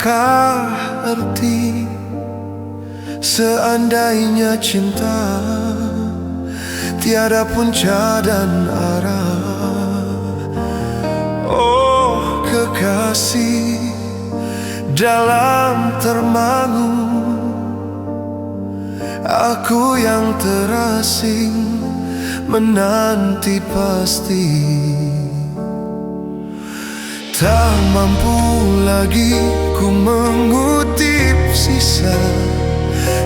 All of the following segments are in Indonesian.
apakah arti seandainya cinta tiada punca dan arah? Oh kekasih, dalam termangu aku yang terasing menanti pasti. Tak mampu lagi ku mengutip sisa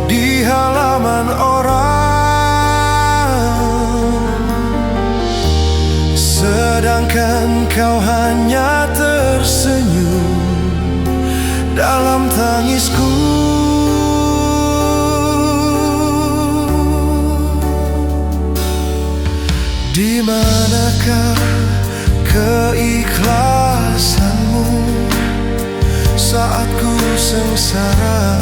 di halaman orang, sedangkan kau hanya tersenyum dalam tangisku. Di manakah keikhlasanmu saat ku sengsara?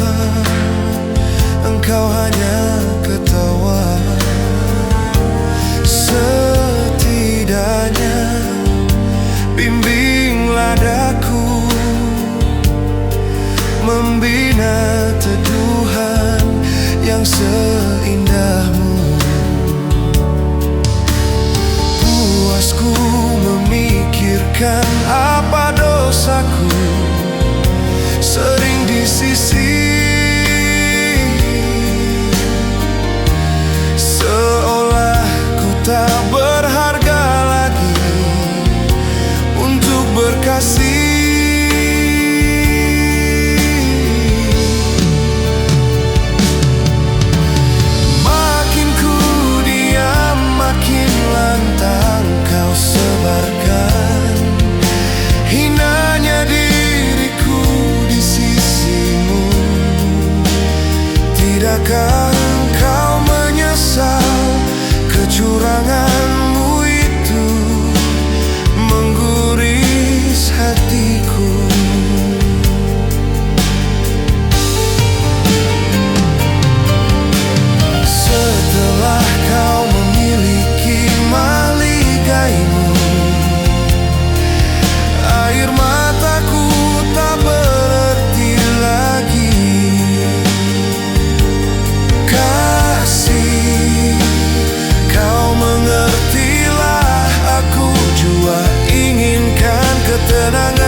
Engkau hanya ketawa. Setidaknya bimbinglah daku membina teduhan yang seindahmu. Puasku memikirkan apa dosaku sering di sisi, seolah ku tak berharga lagi untuk berkasih. Makin ku diam, makin lantang kau sebarkan hinanya diriku di sisimu. Tidakkah engkau menyesal kecuranganmu itu mengguris hatiku? Setelah kau memiliki maligaimu, air mataku tak berarti lagi. Kasih, kau mengertilah, aku jua inginkan ketenangan.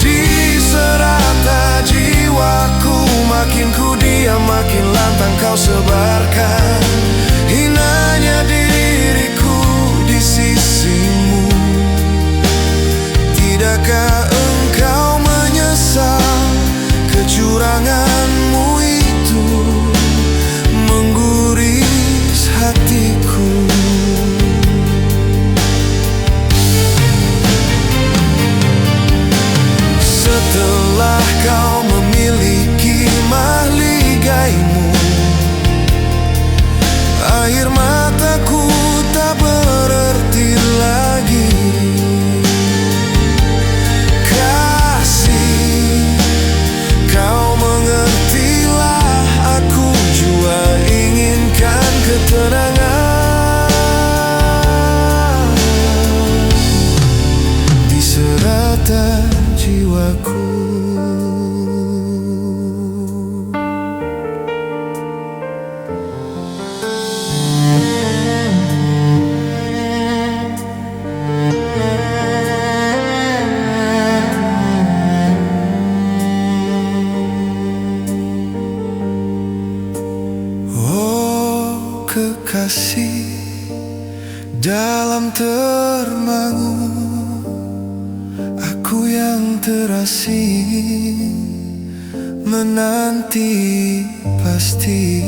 Di serata jiwaku, makin ku diam, makin lantang kau sebarkan hinanya diriku di sisimu. Tidakkah engkau menyesal kecuranganmu itu mengguris hatiku? Setelah kau memiliki maligaimu, air mataku tak berarti lagi. Kasih, kau mengertilah, aku jua inginkan ketenangan di serata jiwaku. Oh kekasih, dalam termangu aku yang terasing menanti pasti.